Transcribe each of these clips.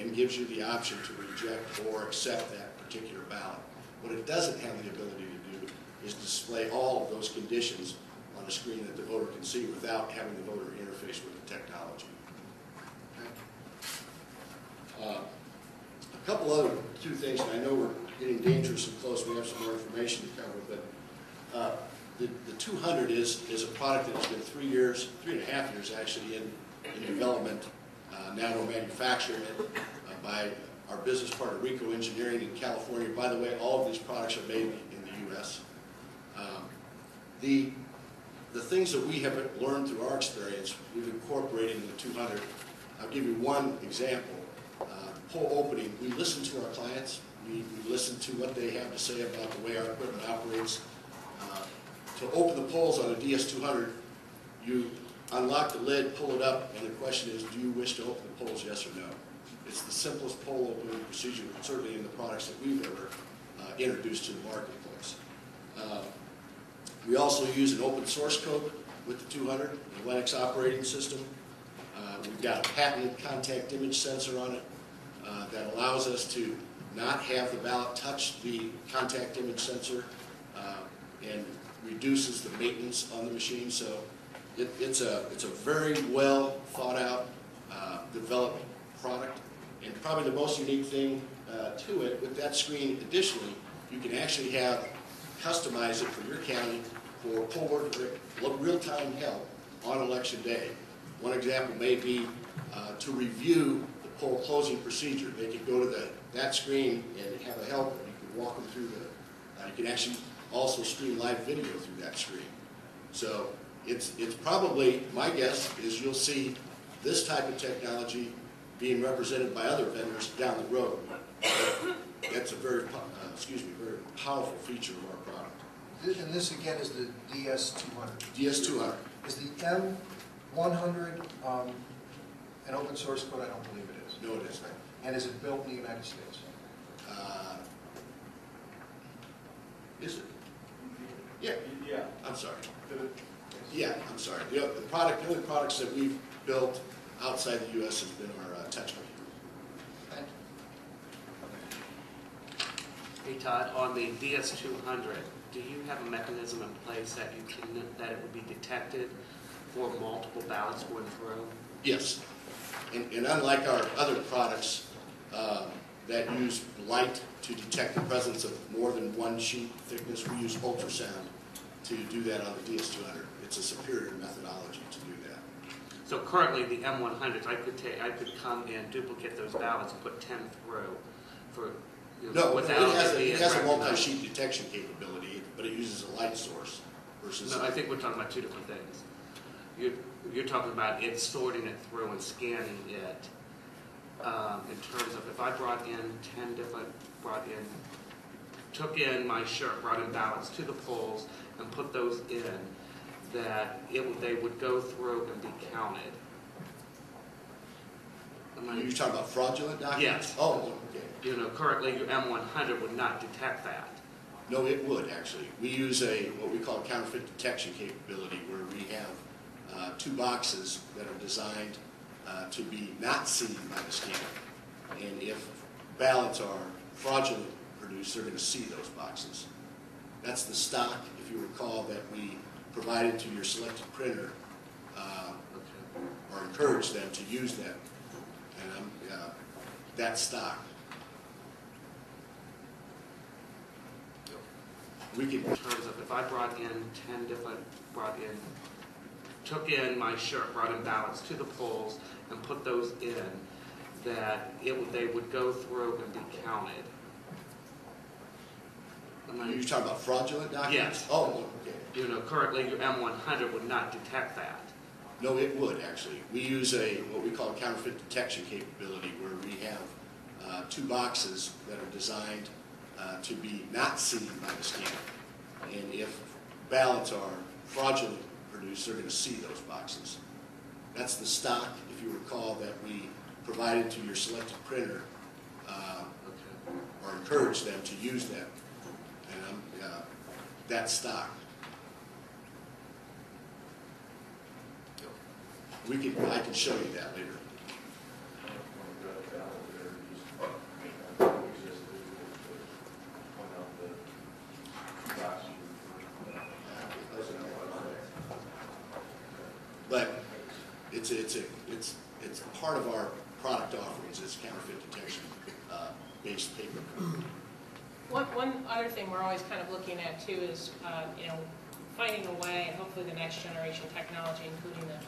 and gives you the option to reject or accept that particular ballot. What it doesn't have the ability to do is display all of those conditions on a screen that the voter can see without having the voter interface with the technology. A couple other two things, and I know we're getting dangerous and close, we have some more information to cover, but the 200 is a product that has been 3 years, 3.5 years actually in development. Now we're manufacturing it by our business partner Rico Engineering in California. By the way, all of these products are made in the U.S. The things that we have learned through our experience, we've incorporated in the 200. I'll give you one example. Poll opening, we listen to our clients. We listen to what they have to say about the way our equipment operates. To open the polls on a DS200, you unlock the lid, pull it up, and the question is, do you wish to open the polls, yes or no? It's the simplest poll opening procedure, certainly in the products that we've ever introduced to the marketplace. We also use an open source code with the 200, the Linux operating system. We've got a patented contact image sensor on it that allows us to not have the ballot touch the contact image sensor and reduces the maintenance on the machine. So it's a very well thought out, developed product. And probably the most unique thing to it, with that screen additionally, you can actually customize it for your county for poll worker real-time help on election day. One example may be to review the poll closing procedure. They could go to that screen and have a helper. You can walk them through you can actually also stream live video through that screen. So it's probably, my guess is you'll see this type of technology being represented by other vendors down the road. That's a very, very powerful feature of our product. And this again is the DS200. DS200. Is the M100 an open source code? I don't believe it is. No, it isn't. And is it built in the United States? Is it? Yeah. Yeah. I'm sorry. Yeah, I'm sorry. The only products that we've built outside the U.S. has been our touch computer. Thank you. Hey Todd, on the DS200, do you have a mechanism in place that it would be detected for multiple ballots going through? Yes, and unlike our other products that use light to detect the presence of more than one sheet thickness, we use ultrasound to do that on the DS200. It's a superior methodology to do that. So currently the M100s, I could come and duplicate those ballots and put 10 through for it has a multi-sheet detection capability, but it uses a light source versus. No, I think we're talking about two different things. You're talking about it sorting it through and scanning it in terms of if I brought in 10 different, took in my shirt, brought in ballots to the polls and put those in, that they would go through and be counted. You're talking about fraudulent documents? Yes. Oh, okay. Currently your M100 would not detect that. No, it would actually. We use what we call counterfeit detection capability, where we have two boxes that are designed to be not seen by the scanner. And if ballots are fraudulently produced, they're going to see those boxes. That's the stock, if you recall, that we provided to your selected printer, or encourage them to use that. And that stock. We can. In terms of if I brought in 10 different, took in my shirt, brought in ballots to the polls and put those in, that they would go through and be counted. You're talking about fraudulent documents? Yes. Oh, okay. Currently your M100 would not detect that. No, it would actually. We use what we call counterfeit detection capability, where we have two boxes that are designed to be not seen by the scanner. And if ballots are fraudulently produced, they're going to see those boxes. That's the stock, if you recall, that we provided to your selected printer, or encourage them to use that. And that stock. I can show you that later. But it's part of our product offerings is counterfeit detection based paper. One other thing we're always kind of looking at too is, finding a way, and hopefully the next generation technology, including the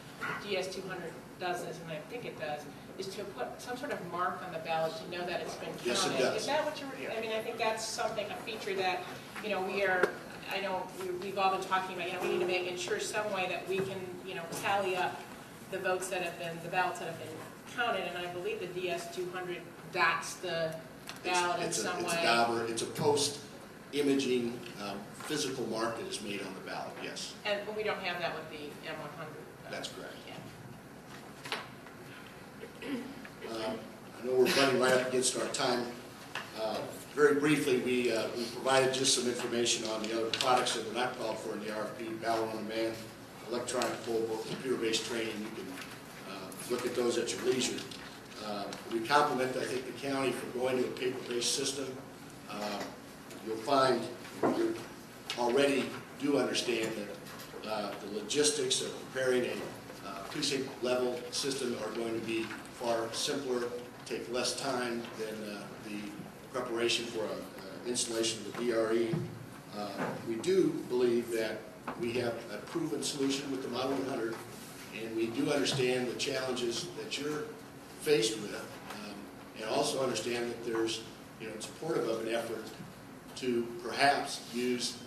DS200 does this, and I think it does, is to put some sort of mark on the ballot to know that it's been counted. Yes, it does. Is that what you're, I mean, I think that's something, a feature that, I know we've all been talking about, we need to make ensure some way that we can, tally up the votes that have been, the ballots that have been counted, and I believe the DS200 dots the ballot in some way. It's a post-imaging physical mark that is made on the ballot, yes. And we don't have that with the M100. That's correct. Yeah. I know we're running right up against our time. Very briefly, we provided just some information on the other products that were not called for in the RFP, ballot on demand, electronic poll book, computer-based training. You can look at those at your leisure. We compliment, I think, the county for going to a paper-based system. You'll find you already do understand that the logistics of preparing a precinct-level system are going to be far simpler, take less time than the preparation for an installation of the DRE. We do believe that we have a proven solution with the Model 100, and we do understand the challenges that you're faced with, and also understand that there's, it's supportive of an effort to perhaps use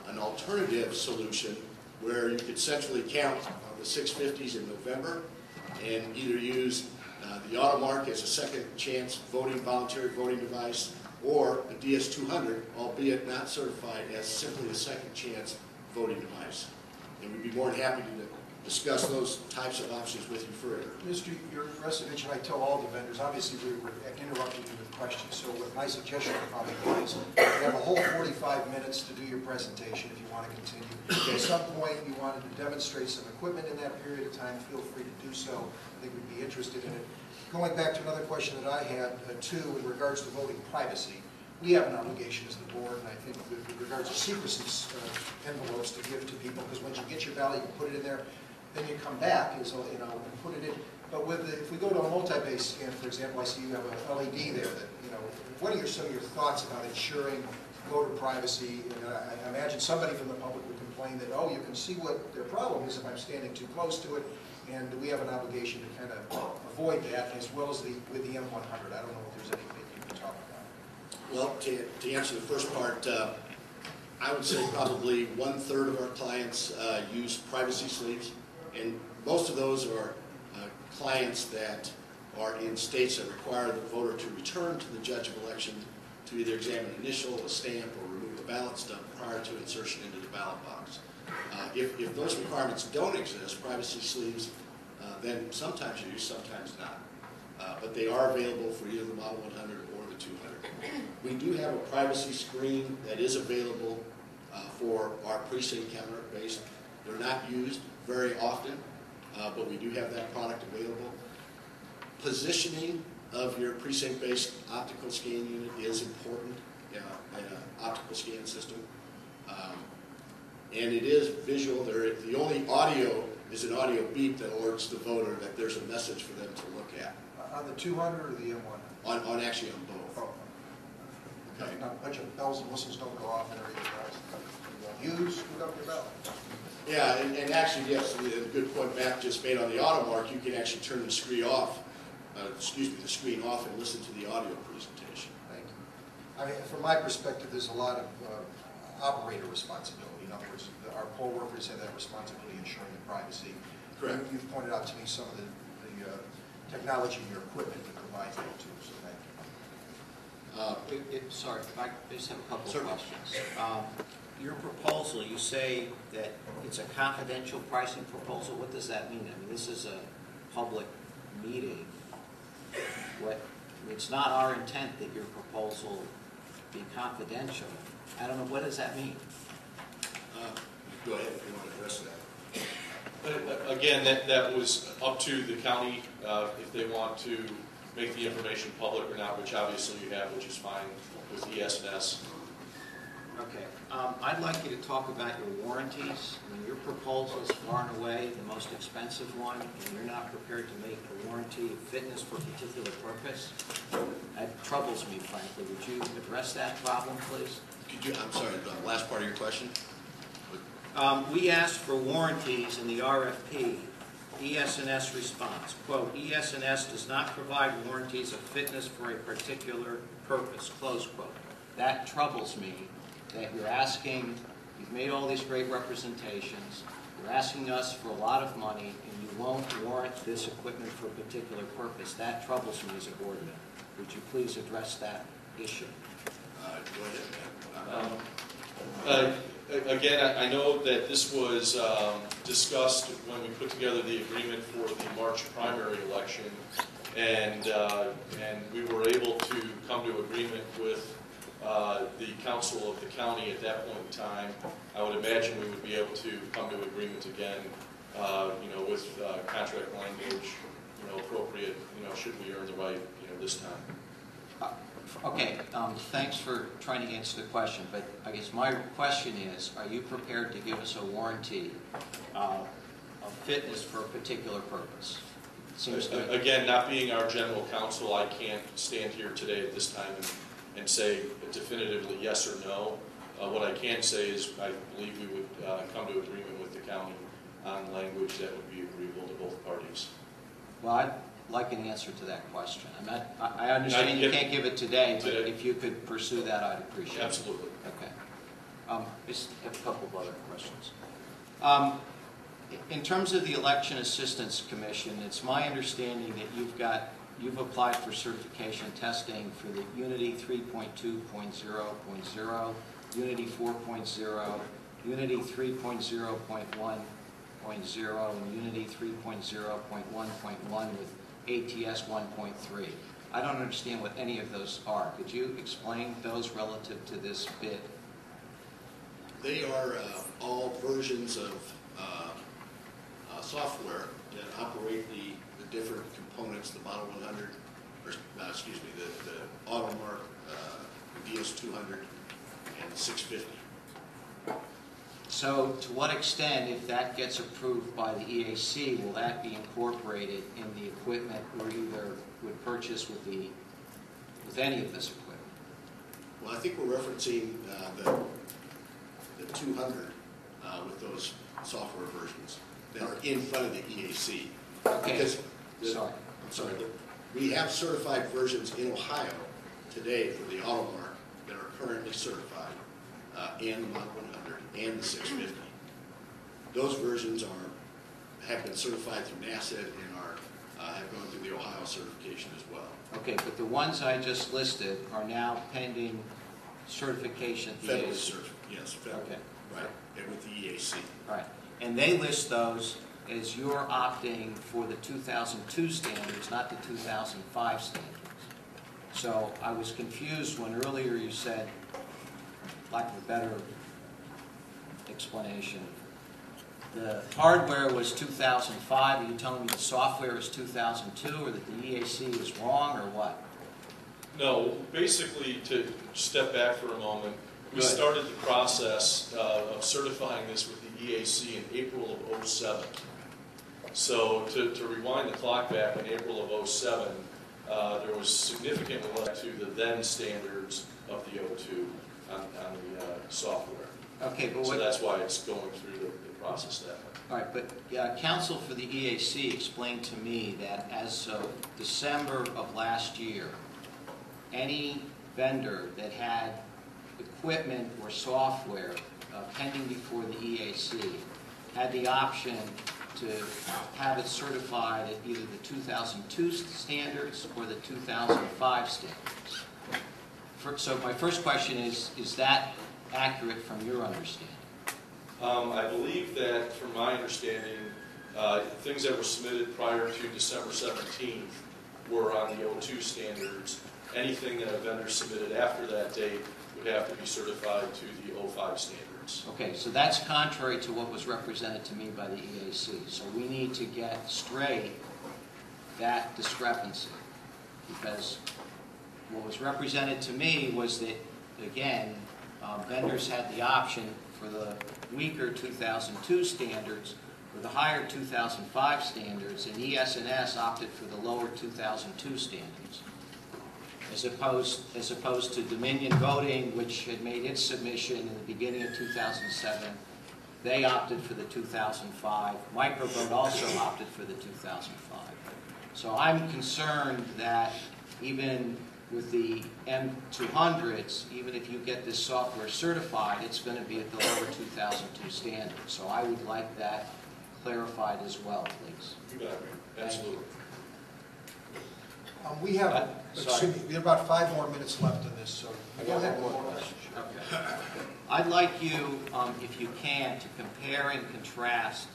an alternative solution where you could centrally count on the 650s in November and either use the AutoMark as a second chance voluntary voting device, or a DS200, albeit not certified, as simply a second chance voting device. And we'd be more than happy to discuss those types of options with you further. Mr. Restovich, and I tell all the vendors, obviously we're interrupting you with questions, so what my suggestion probably is you have a whole 45 minutes to do your presentation if you want to continue. If at some point you wanted to demonstrate some equipment in that period of time, feel free to do so. I think we'd be interested in it. Going back to another question that I had too in regards to voting privacy, we have an obligation as the board, and I think with regards to secrecy envelopes to give to people, because once you get your ballot, you put it in there, then you come back, and put it in. But if we go to a multi-base scan, for example, I see you have a LED there. That what are some of your thoughts about ensuring voter privacy? And I imagine somebody from the public would complain that, oh, you can see what their problem is if I'm standing too close to it, and we have an obligation to kind of avoid that, as well as with the M100. I don't know if there's anything you can talk about. Well, to answer the first part, I would say probably 1/3 of our clients use privacy sleeves, and most of those are clients that are in states that require the voter to return to the judge of election to either examine an initial, a stamp, or remove the ballot stub prior to insertion into the ballot box. If those requirements don't exist, privacy sleeves, then sometimes you use, sometimes not. But they are available for either the Model 100 or the 200. We do have a privacy screen that is available for our precinct counter based. They're not used very often, but we do have that product available. Positioning of your precinct-based optical scan unit is important in an optical scan system. And it is visual. The only audio is an audio beep that alerts the voter that there's a message for them to look at. On the 200 or the M100? Actually on both. Oh. Okay. Not a bunch of bells and whistles don't go off and everything else. Use, put up your ballot. Yeah, and actually, yes, a good point Matt just made on the AutoMark, you can actually turn the screen off, the screen off and listen to the audio presentation. Thank you. I mean, from my perspective, there's a lot of operator responsibility. In other words, our poll workers have that responsibility ensuring the privacy. Correct. You've pointed out to me some of the technology and your equipment that provides that too, so thank you. Sorry, I just have a couple Sure. of questions. Your proposal, you say that it's a confidential pricing proposal. What does that mean? I mean, this is a public meeting. It's not our intent that your proposal be confidential. I don't know, what does that mean? Go ahead if you want to address that. Again, that was up to the county if they want to make the information public or not, which obviously you have, which is fine with ES&S. Okay, I'd like you to talk about your warranties. I mean, your proposal is far and away the most expensive one, and you're not prepared to make a warranty of fitness for a particular purpose. That troubles me, frankly. Would you address that problem, please? Could you, I'm sorry, the last part of your question? We asked for warranties in the RFP. ES&S response, quote, ES&S does not provide warranties of fitness for a particular purpose, close quote. That troubles me, that you're asking, you've made all these great representations, you're asking us for a lot of money, and you won't warrant this equipment for a particular purpose. That troubles me as a board member. Would you please address that issue? Go ahead. Again, I know that this was discussed when we put together the agreement for the March primary election, and we were able to come to agreement with the council of the county at that point in time. I would imagine we would be able to come to agreement again, with contract language, appropriate, should we earn the right, this time. Okay, thanks for trying to answer the question, but I guess my question is, are you prepared to give us a warranty of fitness for a particular purpose? Again, not being our general counsel, I can't stand here today at this time and say definitively yes or no. What I can say is I believe we would come to agreement with the county on language that would be agreeable to both parties. Well, I'd like an answer to that question. I understand you can't give it today, but if you could pursue that, I'd appreciate it. Absolutely. Okay. Just have a couple of other questions. In terms of the Election Assistance Commission, it's my understanding that you've applied for certification testing for the Unity 3.2.0.0, Unity 4.0, Unity 3.0.1.0, and Unity 3.0.1.1 with ATS 1.3. I don't understand what any of those are. Could you explain those relative to this bid? They are all versions of software that operate the different components, the Model 100, or excuse me, the AutoMark, the DS200, and the 650. So to what extent, if that gets approved by the EAC, will that be incorporated in the equipment we either would purchase with any of this equipment? Well, I think we're referencing the 200 with those software versions that are in front of the EAC. Okay. Because I'm sorry. We have certified versions in Ohio today for the AutoMark that are currently certified, and the Model 100 and the 650. Those versions have been certified through NASED and have gone through the Ohio certification as well. Okay, but the ones I just listed are now pending certification at the Federally EAC. certified, yes, federally. Okay. Right, and with the EAC. Right, and they list those as you're opting for the 2002 standards, not the 2005 standards. So I was confused when earlier you said, lack of a better explanation, the hardware was 2005. Are you telling me the software is 2002, or that the EAC is wrong, or what? No, basically, to step back for a moment, we Good. started the process of certifying this with the EAC in April of '07. So to rewind the clock back in April of '07, there was significant left to the then standards of the '02 on the software. Okay, but So that's why it's going through the process that way. all right, but counsel for the EAC explained to me that as of December of last year, any vendor that had equipment or software pending before the EAC had the option to have it certified at either the 2002 standards or the 2005 standards. So my first question is that accurate from your understanding? I believe that, from my understanding, things that were submitted prior to December 17th were on the '02 standards. Anything that a vendor submitted after that date would have to be certified to the '05 standards. Okay, so that's contrary to what was represented to me by the EAC. So we need to get straight that discrepancy, because what was represented to me was that, again, vendors had the option for the weaker 2002 standards or the higher 2005 standards, and ES&S opted for the lower 2002 standards. As opposed to Dominion Voting, which had made its submission in the beginning of 2007, they opted for the 2005. Microvote also opted for the 2005. So I'm concerned that even with the M200s, even if you get this software certified, it's going to be at the lower 2002 standard. So I would like that clarified as well, please. You got it, absolutely. We have, sorry. we have about 5 more minutes left in this, so go ahead. Okay. I'd like you, if you can, to compare and contrast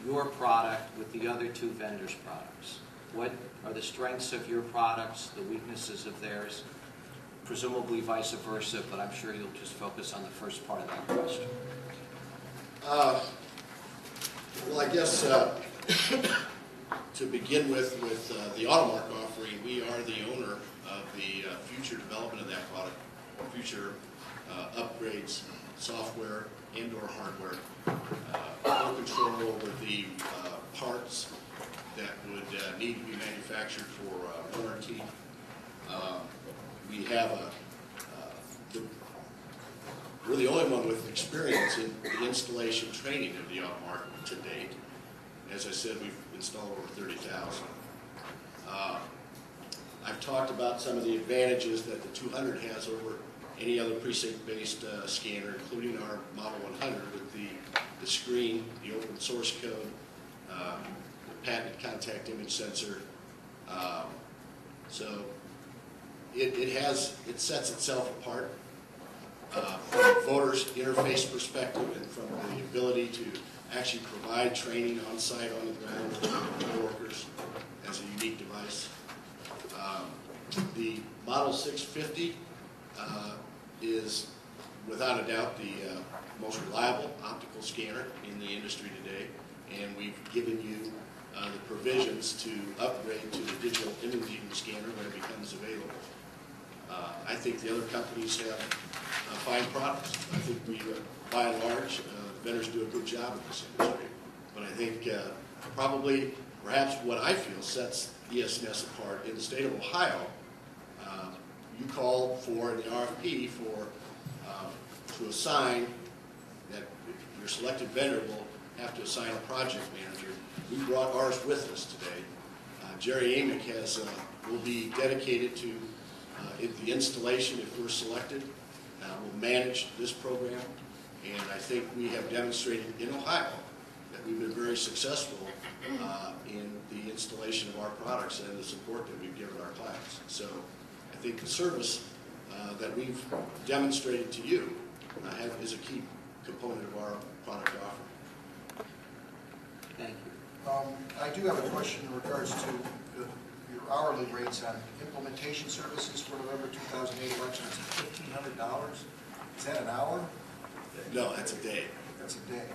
your product with the other two vendors' products. What are the strengths of your products, the weaknesses of theirs, presumably vice versa, but I'm sure you'll just focus on the first part of that question. Well, I guess to begin with the AutoMark offering, we are the owner of the future development of that product, future upgrades, software and/or hardware, full control over the parts that would need to be manufactured for warranty. We have we're the only one with experience in the installation training of the AutoMark to date. As I said, we've installed over 30,000. I've talked about some of the advantages that the 200 has over any other precinct-based scanner, including our Model 100 with the screen, the open source code, the patented contact image sensor. So it sets itself apart from a voter's interface perspective and from the ability to actually provide training on site, on the ground, to workers as a unique device. The Model 650 is without a doubt the most reliable optical scanner in the industry today, and we've given you the provisions to upgrade to the digital imaging scanner when it becomes available. I think the other companies have fine products. I think we, by and large, vendors do a good job in this industry. But I think probably, perhaps what I feel sets ES&S apart in the state of Ohio, you called for in the RFP for to assign that your selected vendor will have to assign a project manager. We brought ours with us today. Jerry Amick will be dedicated to the installation if we're selected. Will manage this program, and I think we have demonstrated in Ohio that we've been very successful in the installation of our products and the support that we've given our clients. So I think the service that we've demonstrated to you is a key component of our product offering. Thank you. I do have a question in regards to your hourly rates on implementation services for November 2008 election. It's $1,500. Is that an hour? No, that's a day. That's a day.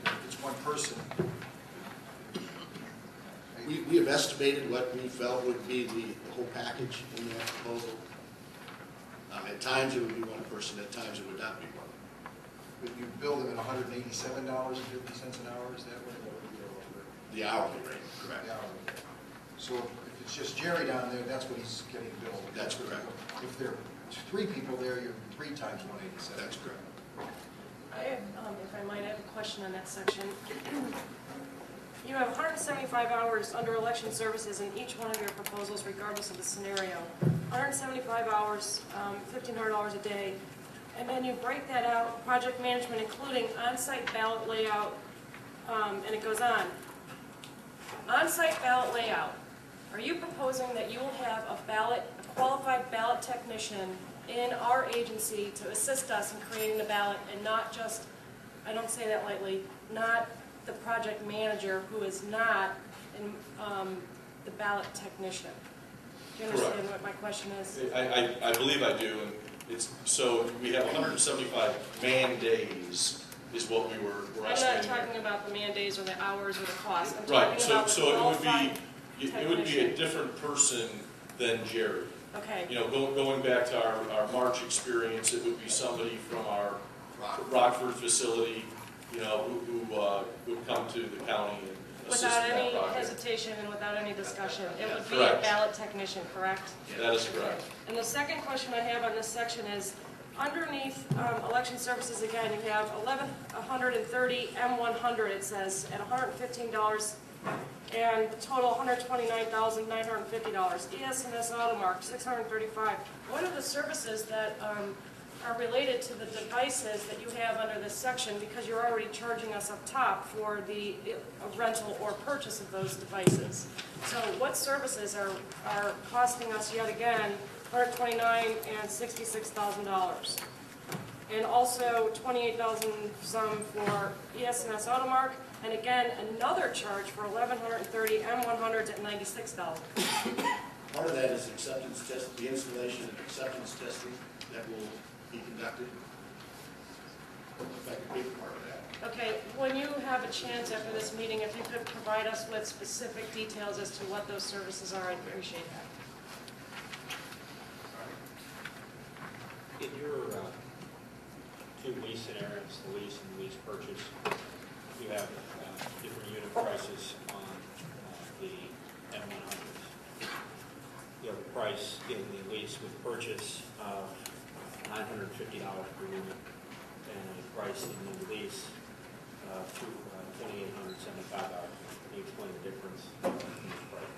If it's one person. We have estimated what we felt would be the whole package in that proposal. At times it would be one person, at times it would not be one. But you bill them at $187.50 an hour, is that what it is? The hourly rate, correct. The hourly rate. So if it's just Jerry down there, that's what he's getting billed. That's correct. If there are 3 people there, you're 3 times 187. That's correct. I have, if I might, I have a question on that section. You have 175 hours under election services in each one of your proposals, regardless of the scenario. 175 hours, $1,500 a day, and then you break that out, project management, including on-site ballot layout, and it goes on. On-site ballot layout. Are you proposing that you will have a qualified ballot technician in our agency to assist us in creating the ballot, and not just, I don't say that lightly, not the project manager who is not the ballot technician? Do you understand Correct. what my question is? I believe I do, and it's, so we have 175 man days is what we're I'm estimating. not talking about the man days or the hours or the cost. I'm Right, talking so about the so qualified it would be a technician. different person than Jerry. Okay. You know, going back to our March experience, it would be somebody from our Rockford facility, you know, who would come to the county and assist Without in that any project. hesitation and without any discussion. It would be a Correct. ballot technician, correct? That is correct. And the second question I have on this section is, underneath election services, again, you have 1,130 M100, it says, at $115, and the total $129,950. ES&S Automark, $635. What are the services that are related to the devices that you have under this section, because you're already charging us up top for the rental or purchase of those devices? So what services are costing us yet again $129,000 and $66,000? And also $28,000 some for ES&S Automark, and again, another charge for 1,130 M100s at $96. Part of that is acceptance test, the installation and acceptance testing that will be conducted. In fact, a big part of that. Okay, when you have a chance after this meeting, if you could provide us with specific details as to what those services are, I'd appreciate that. In your two lease scenarios, the lease and lease purchase, you have different unit prices on the M100s. You have a price in the lease with purchase of $950 per unit, and a price in the lease of $2,875. Can you explain the difference in this price?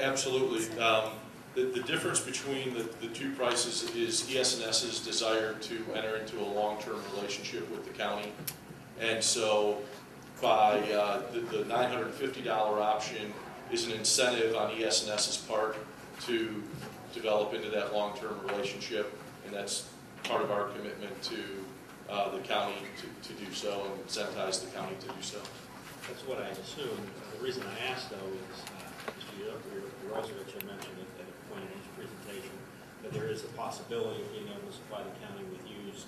Absolutely. The difference between the two prices is ES&S's desire to enter into a long-term relationship with the county. And so by the $950 option is an incentive on ES&S's part to develop into that long-term relationship, and that's part of our commitment to the county to do so and incentivize the county to do so. That's what I assumed. The reason I asked, though, is Mr. Rosevich had mentioned at a point in his presentation that there is the possibility of being able to supply the county with used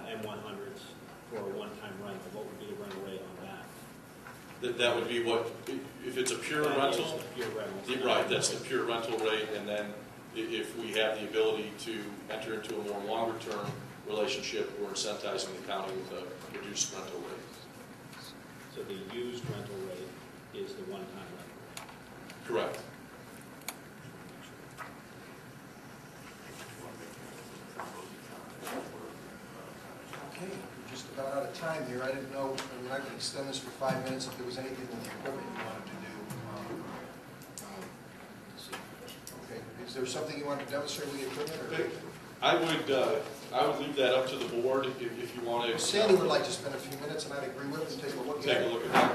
M100s for a one-time rental. What would be the rental rate on that? That would be what, if it's a pure That rental? is a pure rental. Right, that's the pure rental rate, and then if we have the ability to enter into a more longer-term relationship, we're incentivizing the county with a reduced rental rate. So the used rental rate is the one-time rental rate? Correct. Okay, we're just about out of time here. I didn't know, I mean, I could extend this for 5 minutes if there was anything with the equipment you wanted to do. Okay, is there something you wanted to demonstrate with the equipment? Or? I would leave that up to the board if you want to. Sandy would like to spend a few minutes, and I'd agree with him, take a look at it. Take a look at that.